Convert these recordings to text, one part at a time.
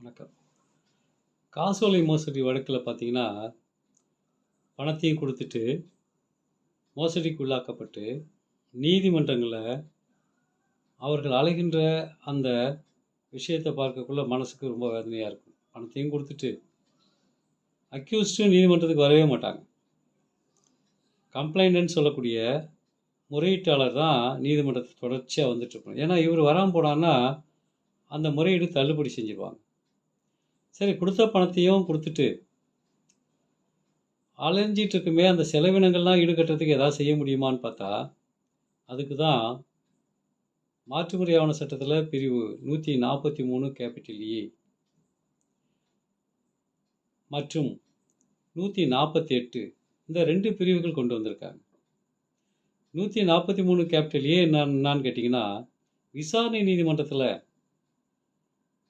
வணக்கம். காசோலை மோசடி வழக்குல பார்த்தீங்கன்னா, பணத்தையும் குடுத்துட்டு, மோசடிக்கு உள்ளாக்கப்பட்டு, நீதிமன்றங்கள்ல அவர்கள் அலைகின்ற அந்த விஷயத்த பார்க்கக்குள்ள மனசுக்கு ரொம்ப வேதனையா இருக்கும். பணத்தையும் குடுத்துட்டு, அக்யூஸ்டும் நீதிமன்றத்துக்கு வரவே மாட்டாங்க. கம்ப்ளைண்டன்ட்ன்னு சொல்லக்கூடிய முறையீட்டாளர் தான் நீதிமன்றத்துக்கு தொடர்ச்சியா வந்துட்டுருப்பாங்க. ஏன்னா, இவரு வராம போனார்னா, அந்த முறையீடு தள்ளுபடி செஞ்சுருவாங்க. சரி, குடுத்த பணத்தையும் குடுத்துட்டு, அலைஞ்சிட்டு இருக்குமே, அந்த செலவினங்கள்லாம் ஈடுகட்டுறதுக்கு ஏதாவது செய்ய முடியுமான்னு பார்த்தா, அதுக்கு தான் மாற்றுமுறை ஆவண சட்டத்துல பிரிவு 143 கேப்பிட்டல் ஏ மற்றும் 148 இந்த 2 பிரிவுகள் கொண்டு வந்திருக்காங்க. 143 கேப்பிட்டல் ஏ என்னான்னு கேட்டிங்கன்னா, விசாரணை நீதிமன்றத்துல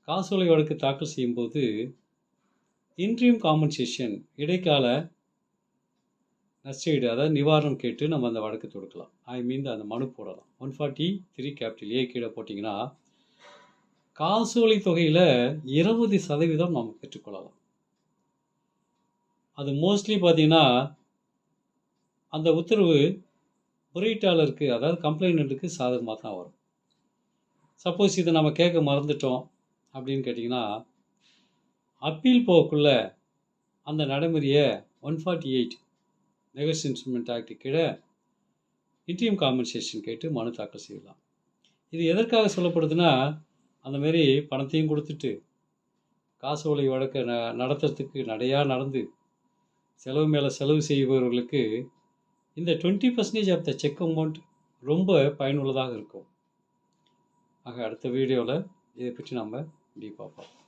காசோலை வழக்கு தாக்கல் செய்யும்போது இன்ட்ரீம் காம்பன்சேஷன் இடைக்கால நஷ்டஈடு, அதாவது நிவாரணம் கேட்டு நம்ம அந்த வழக்கு தொடுக்கலாம். அந்த மனு போடலாம். 143 கேப்பிட்டல் ஏ கீழே போட்டிங்கன்னா, காசோலை தொகையில் 20% நம்ம பெற்றுக்கொள்ளலாம். அது மோஸ்ட்லி பார்த்தீங்கன்னா, அந்த உத்தரவு முறையீட்டாளருக்கு, அதாவது கம்ப்ளைண்ட்டுக்கு சாதகமாக தான் வரும். சப்போஸ் இதை நம்ம கேட்க மறந்துட்டோம் அப்படின்னு கேட்டிங்கன்னா, அப்பீல் போகக்குள்ள அந்த நடைமுறையை 148 நெகோசியேஷன் இன்ஸ்ட்ருமெண்ட் ஆக்ட் கீழே இன்ட்ரீம் காம்பன்சேஷன் கேட்டு மனு தாக்கல் செய்யலாம். இது எதற்காக சொல்லப்படுதுன்னா, அந்த மாதிரி பணத்தையும் கொடுத்துட்டு காசோலை வழக்கை நடத்துறதுக்கு நடையாக நடந்து செலவு மேலே செலவு செய்பவர்களுக்கு இந்த 20% ஆஃப் த செக் அமௌண்ட் ரொம்ப பயனுள்ளதாக இருக்கும். ஆக அடுத்த வீடியோவில் இதை பற்றி நம்ம டீப்பாக பார்ப்போம்.